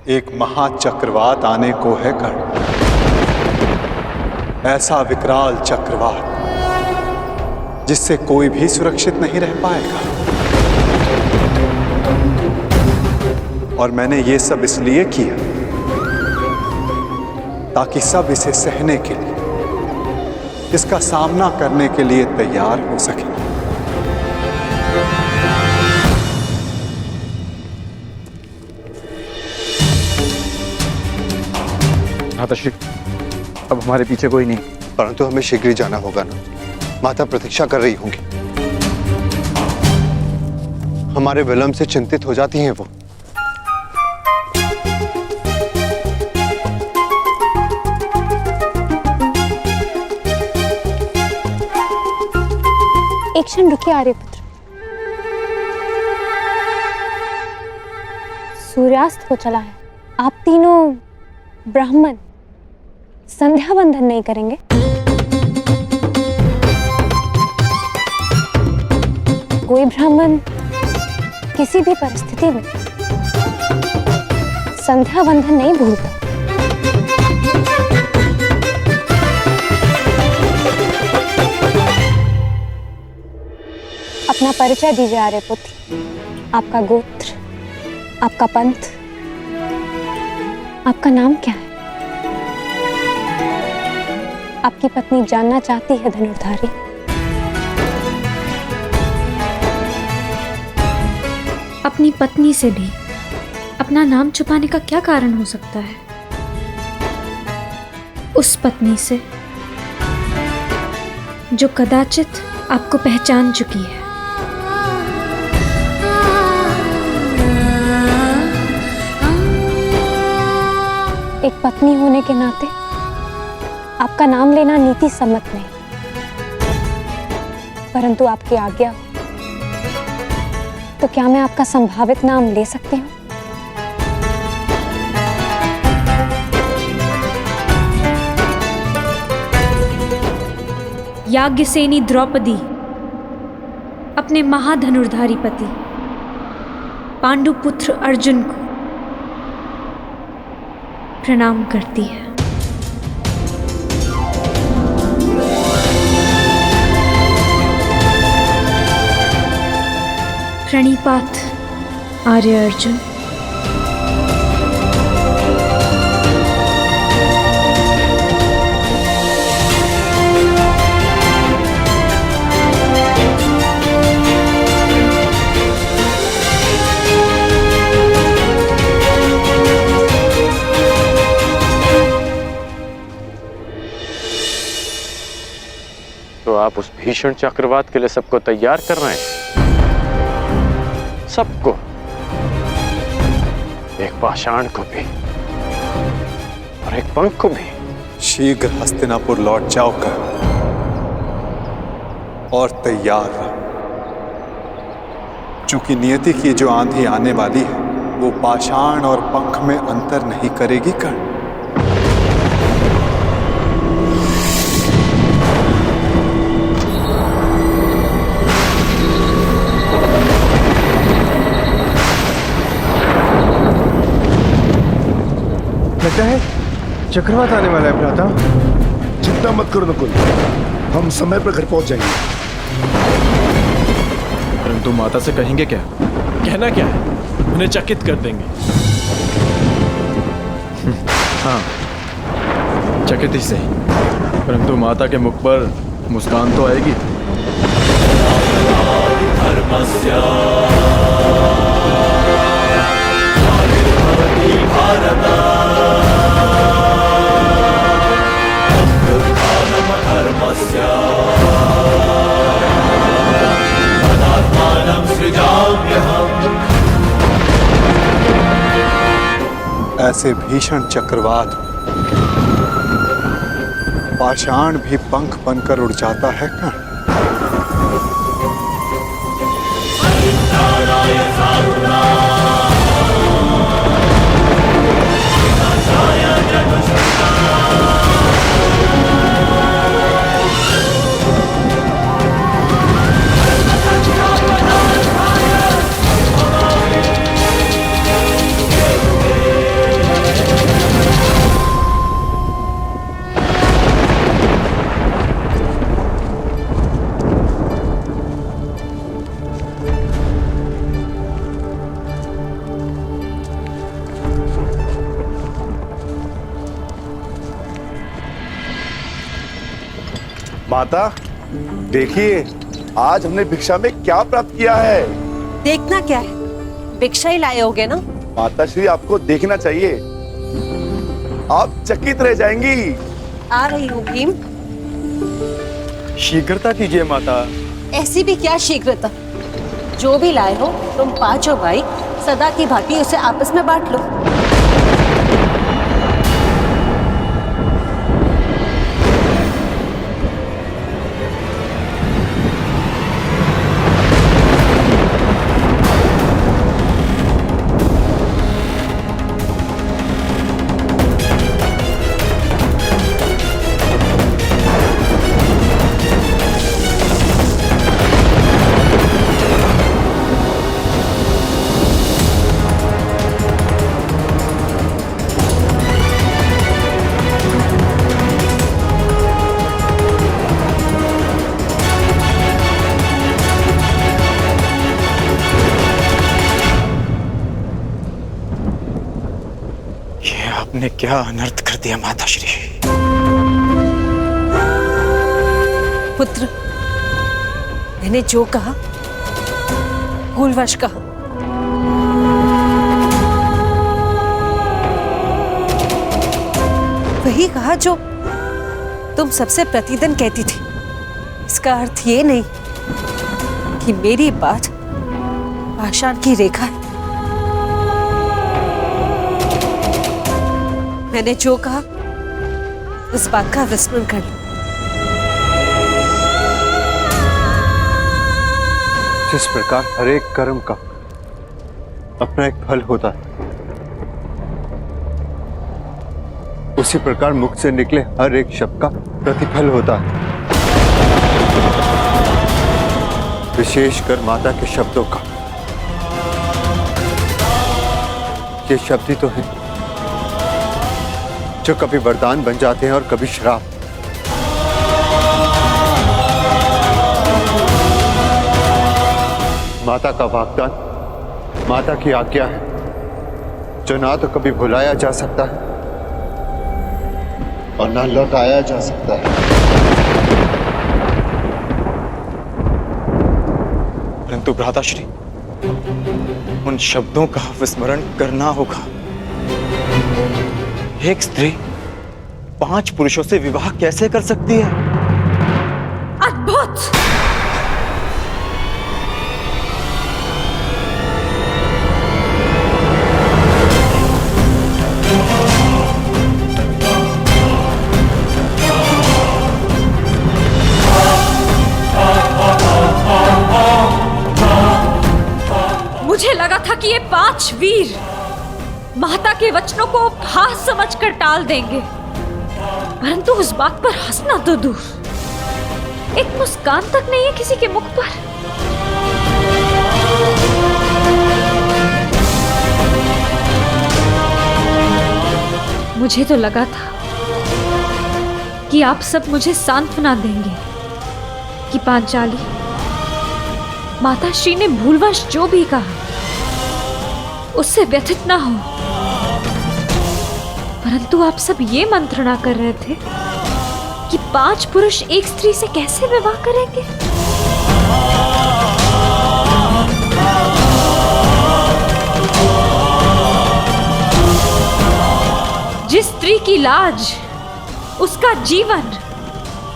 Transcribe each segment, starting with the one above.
एक महाचक्रवात आने को है कर्ण। ऐसा विकराल चक्रवात जिससे कोई भी सुरक्षित नहीं रह पाएगा। और मैंने ये सब इसलिए किया ताकि सब इसे सहने के लिए, इसका सामना करने के लिए तैयार हो सके। माताश्री, अब हमारे पीछे कोई नहीं, परंतु हमें शीघ्र ही जाना होगा ना। माता प्रतीक्षा कर रही होंगी। हमारे विलंब से चिंतित हो जाती हैं वो। एक क्षण रुकिए आर्यपुत्र। सूर्यास्त हो चला है। आप तीनों ब्राह्मण संध्या बंधन नहीं करेंगे? कोई ब्राह्मण किसी भी परिस्थिति में संध्या बंधन नहीं भूलता। अपना परिचय दीजिए आर्यपुत्र। आपका गोत्र, आपका पंथ, आपका नाम क्या है? आपकी पत्नी जानना चाहती है धनुर्धारी। अपनी पत्नी से भी अपना नाम छुपाने का क्या कारण हो सकता है? उस पत्नी से जो कदाचित आपको पहचान चुकी है। एक पत्नी होने के नाते आपका नाम लेना नीति सम्मत नहीं, परंतु आपकी आज्ञा हो तो क्या मैं आपका संभावित नाम ले सकती हूँ? याज्ञसेनी द्रौपदी अपने महाधनुर्धारी पति पांडुपुत्र अर्जुन को प्रणाम करती है। प्रणिपात आर्य अर्जुन। तो आप उस भीषण चक्रवात के लिए सबको तैयार कर रहे हैं? सबको, एक पाषाण को भी और एक पंख को भी। शीघ्र हस्तिनापुर लौट जाओ कर और तैयार रहो, चूंकि नियति की जो आंधी आने वाली है वो पाषाण और पंख में अंतर नहीं करेगी कर्ण। लगता है चक्रवात आने वाला है भ्राता। चिंता मत करो नकुल, हम समय पर घर पहुंच जाएंगे। परंतु माता से कहेंगे क्या? कहना क्या है, उन्हें चकित कर देंगे। हाँ, चकित ही सही, परंतु माता के मुख पर मुस्कान तो आएगी। ऐसे भीषण चक्रवात पाषाण भी पंख बनकर उड़ जाता है कर्ण। माता देखिए, आज हमने भिक्षा में क्या प्राप्त किया है। देखना क्या है, भिक्षा ही लाए होगे ना। माता श्री, आपको देखना चाहिए, आप चकित रह जाएंगी। आ रही हूँ भीम। शीघ्रता कीजिए माता। ऐसी भी क्या शीघ्रता, जो भी लाए हो तुम पांचों भाई सदा की भांति उसे आपस में बांट लो। आपने क्या अनर्थ कर दिया माता श्री। पुत्र, मैंने जो कहा भूलवश कहा। वही कहा जो तुम सबसे प्रतिदिन कहती थी। इसका अर्थ ये नहीं कि मेरी बात पाषाण की रेखा है। मैंने जो कहा उस बात का विस्मरण कर लो। जिस प्रकार हर एक कर्म का अपना एक फल होता है, उसी प्रकार मुख से निकले हर एक शब्द का प्रतिफल होता है। विशेषकर माता के शब्दों का। ये शब्द ही तो है जो कभी वरदान बन जाते हैं और कभी श्राप। माता का वाग्दान माता की आज्ञा है, जो ना तो कभी भुलाया जा सकता है और ना लौटाया जा सकता है। परंतु भ्राताश्री, उन शब्दों का विस्मरण करना होगा। एक स्त्री 5 पुरुषों से विवाह कैसे कर सकती है? अद्भुत! मुझे लगा था कि ये 5 वीर माता के वचनों को उपहास समझकर टाल देंगे, परंतु उस बात पर हंसना तो दूर, एक मुस्कान तक नहीं है किसी के मुख पर। मुझे तो लगा था कि आप सब मुझे सांत्वना देंगे कि पांचाली, माता श्री ने भूलवश जो भी कहा उससे व्यथित ना हो, परंतु आप सब ये मंत्रणा कर रहे थे कि 5 पुरुष एक स्त्री से कैसे विवाह करेंगे। जिस स्त्री की लाज, उसका जीवन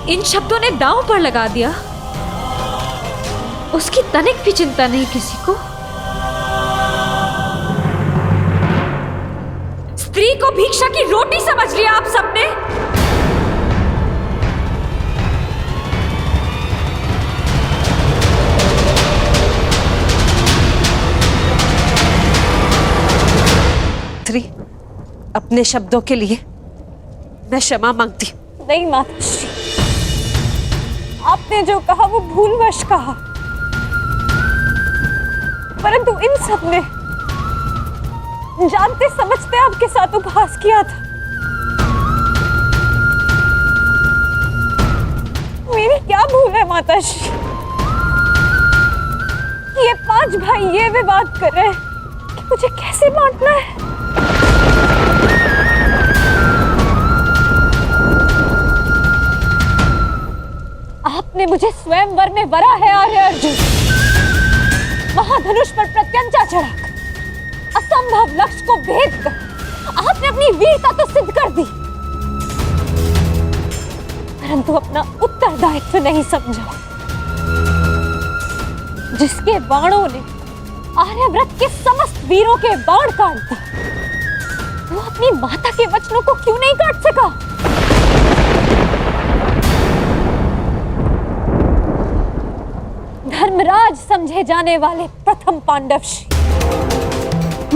इन शब्दों ने दांव पर लगा दिया, उसकी तनिक भी चिंता नहीं किसी को। स्त्री को भिक्षा की रोटी समझ लिया आप सबने। स्त्री, अपने शब्दों के लिए मैं क्षमा मांगती। नहीं माता श्री, आपने जो कहा वो भूलवश कहा, परंतु इन सब ने जानते समझते आपके साथ उपहास किया था। मेरी क्या भूल है माता श्री? ये 5 भाई ये विवाद कर रहे हैं कि मुझे कैसे बांटना है। आपने मुझे स्वयंवर में वरा है आर्य अर्जुन। महाधनुष पर प्रत्यंचा चढ़ाकर असंभव लक्ष्य को भेद कर आपने अपनी वीरता तो सिद्ध कर दी, परंतु अपना उत्तरदायित्व नहीं समझा। जिसके बाणों ने आर्यव्रत के समस्त वीरों के बाण काट दिए, वो अपनी माता के वचनों को क्यों नहीं काट सका? धर्मराज समझे जाने वाले प्रथम पांडवश्री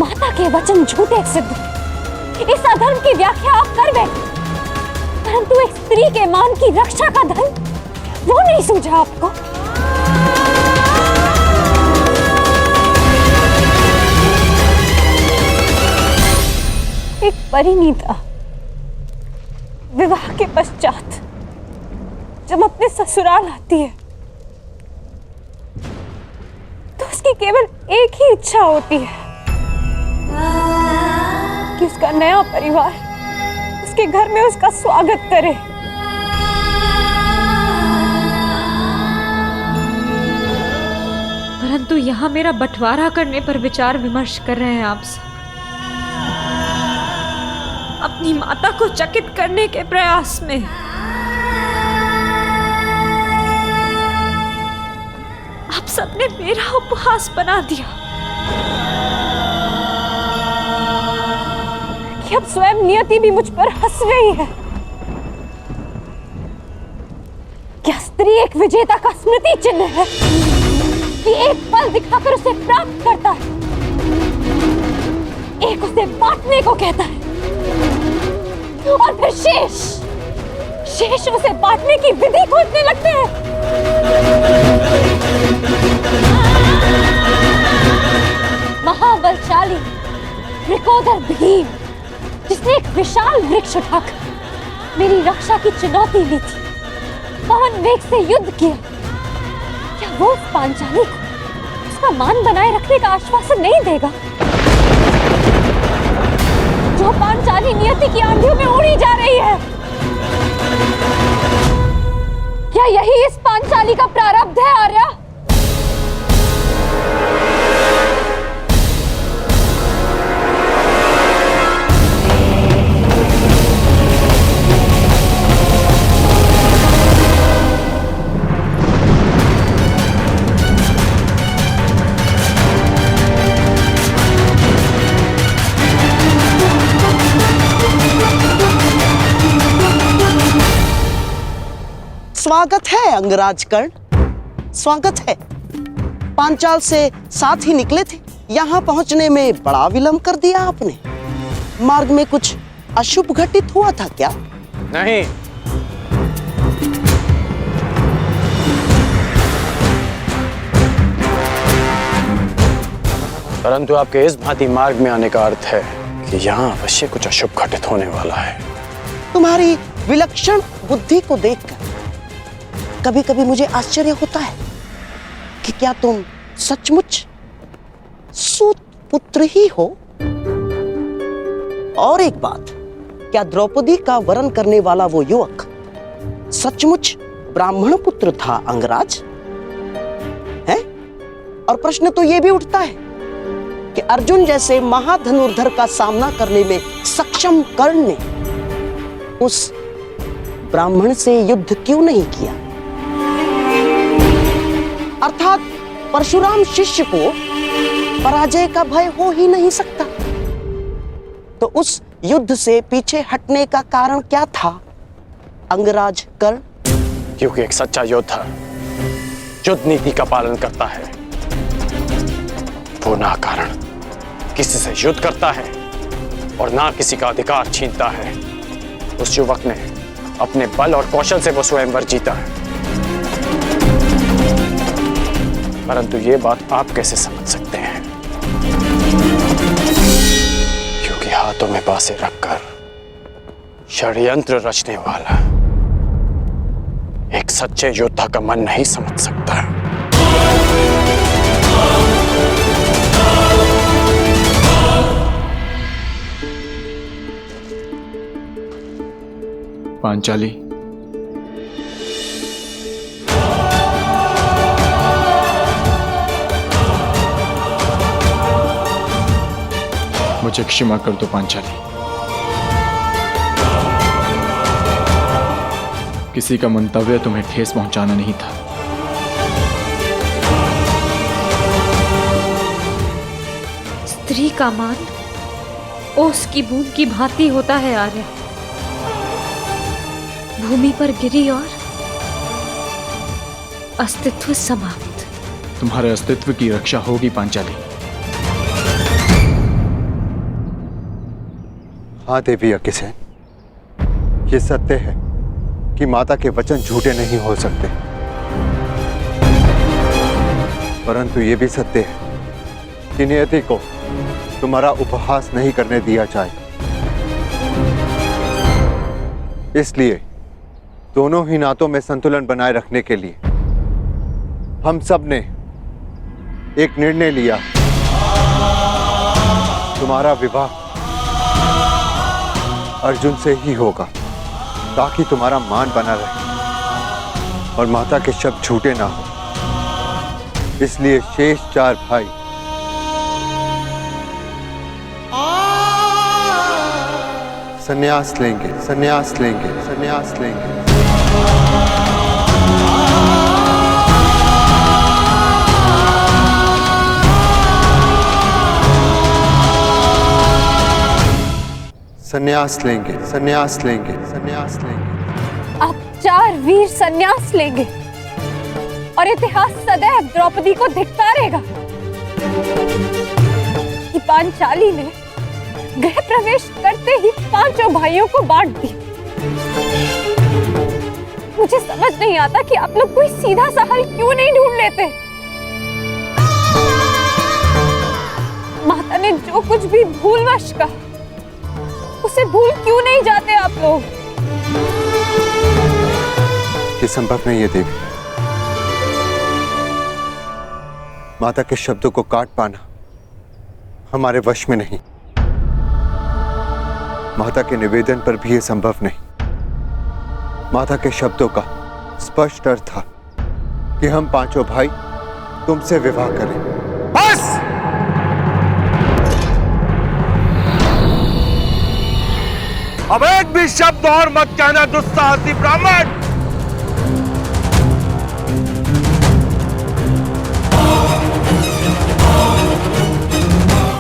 माता के वचन झूठे सिद्ध। इस अधर्म की व्याख्या आप कर बैठे, परंतु एक स्त्री के मान की रक्षा का धन वो नहीं सूझा आपको। एक परिणीता विवाह के पश्चात जब अपने ससुराल आती है तो उसकी केवल एक ही इच्छा होती है कि उसका नया परिवार उसके घर में उसका स्वागत करे। परंतु यहाँ मेरा बंटवारा करने पर विचार विमर्श कर रहे हैं आप सब, अपनी माता को चकित करने के प्रयास में। आप सबने मेरा उपहास बना दिया कि अब स्वयं नियति भी मुझ पर हंस रही है। क्या स्त्री एक विजेता का स्मृति चिन्ह है कि एक पल दिखाकर उसे प्राप्त करता है, एक उसे बांटने को कहता है और फिर शेष उसे बांटने की विधि खोजने लगते हैं। महाबलशाली वृकोदर भीम, जिसने एक विशाल वृक्ष उठाकर मेरी रक्षा की चुनौती ली थी, पवन वेग से युद्ध किया, क्या वो उस पांचाली को उसका मान बनाए रखने का आश्वासन नहीं देगा जो पांचाली नियति की आंधियों में उड़ी जा रही है? क्या यही इस पांचाली का प्रारब्ध है आर्या? स्वागत है अंगराज कर्ण, स्वागत है। पांचाल से साथ ही निकले थे, यहाँ पहुंचने में बड़ा विलंब कर दिया आपने। मार्ग में कुछ अशुभ घटित हुआ था क्या? नहीं, परंतु आपके इस भांति मार्ग में आने का अर्थ है कि यहाँ अवश्य कुछ अशुभ घटित होने वाला है। तुम्हारी विलक्षण बुद्धि को देखकर कभी कभी मुझे आश्चर्य होता है कि क्या तुम सचमुच सूत पुत्र ही हो? और एक बात, क्या द्रौपदी का वरण करने वाला वो युवक सचमुच ब्राह्मण पुत्र था अंगराज? है? और प्रश्न तो ये भी उठता है कि अर्जुन जैसे महाधनुर्धर का सामना करने में सक्षम कर्ण ने उस ब्राह्मण से युद्ध क्यों नहीं किया? अर्थात परशुराम शिष्य को पराजय का भय हो ही नहीं सकता। तो उस युद्ध से पीछे हटने का कारण क्या था अंगराज कर्ण? क्योंकि एक सच्चा योद्धा युद्ध नीति का पालन करता है, वो ना कारण किसी से युद्ध करता है और ना किसी का अधिकार छीनता है। उस युवक ने अपने बल और कौशल से वो स्वयंवर जीता है। परंतु ये बात आप कैसे समझ सकते हैं? क्योंकि हाथों में बांसें रखकर षड्यंत्र रचने वाला एक सच्चे योद्धा का मन नहीं समझ सकता। पांचाली, मुझे क्षमा कर दो पांचाली। किसी का मंतव्य तुम्हें ठेस पहुंचाना नहीं था। स्त्री का मान ओस की बूंद की भांति होता है आर्य। भूमि पर गिरी और अस्तित्व समाप्त। तुम्हारे अस्तित्व की रक्षा होगी पांचाली। हाँ देवी अग्निसेन, ये सत्य है कि माता के वचन झूठे नहीं हो सकते, परंतु ये भी सत्य है कि नियति को तुम्हारा उपहास नहीं करने दिया जाएगा। इसलिए दोनों ही नातों में संतुलन बनाए रखने के लिए हम सब ने एक निर्णय लिया। तुम्हारा विवाह अर्जुन से ही होगा, ताकि तुम्हारा मान बना रहे और माता के शब्द झूठे ना हो। इसलिए शेष 4 भाई संन्यास लेंगे, संन्यास लेंगे, संन्यास लेंगे। संन्यास लेंगे, संन्यास लेंगे, संन्यास लेंगे। आप 4 वीर संन्यास लेंगे और इतिहास सदैव द्रौपदी को धिक्कारेगा कि पांचाली ने गृह प्रवेश करते ही 5 भाइयों को बांट दिया। मुझे समझ नहीं आता कि आप लोग कोई सीधा सा हल क्यों नहीं ढूंढ लेते। माता ने जो कुछ भी भूलवश कहा उसे भूल क्यों नहीं जाते आप लोग? ये संभव नहीं है देवी। माता के शब्दों को काट पाना हमारे वश में नहीं। माता के निवेदन पर भी यह संभव नहीं। माता के शब्दों का स्पष्ट अर्थ था कि हम 5 भाई तुमसे विवाह करें। बस! अब एक भी शब्द और मत कहना दुस्साहसी ब्राह्मण।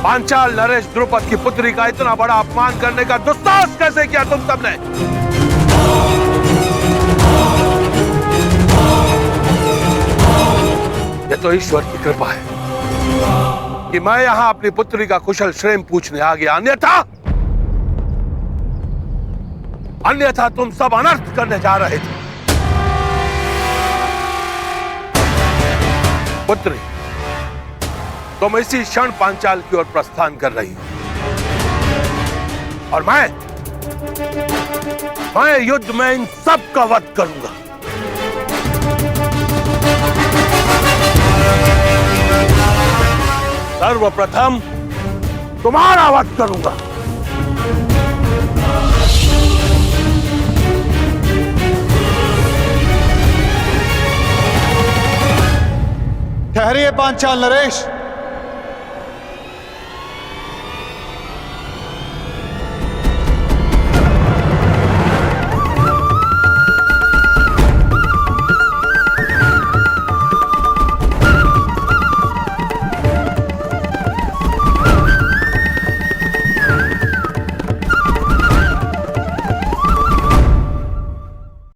पांचाल नरेश द्रुपद की पुत्री का इतना बड़ा अपमान करने का दुस्साहस कैसे किया तुम सबने? ये तो ईश्वर की कृपा है कि मैं यहां अपनी पुत्री का कुशल क्षेम पूछने आ गया, अन्यथा तुम सब अनर्थ करने जा रहे थे। पुत्री, तुम इसी क्षण पांचाल की ओर प्रस्थान कर रही हो और मैं युद्ध में इन सब का वध करूंगा। सर्वप्रथम तुम्हारा वध करूंगा। ठहरिए पांचाल नरेश।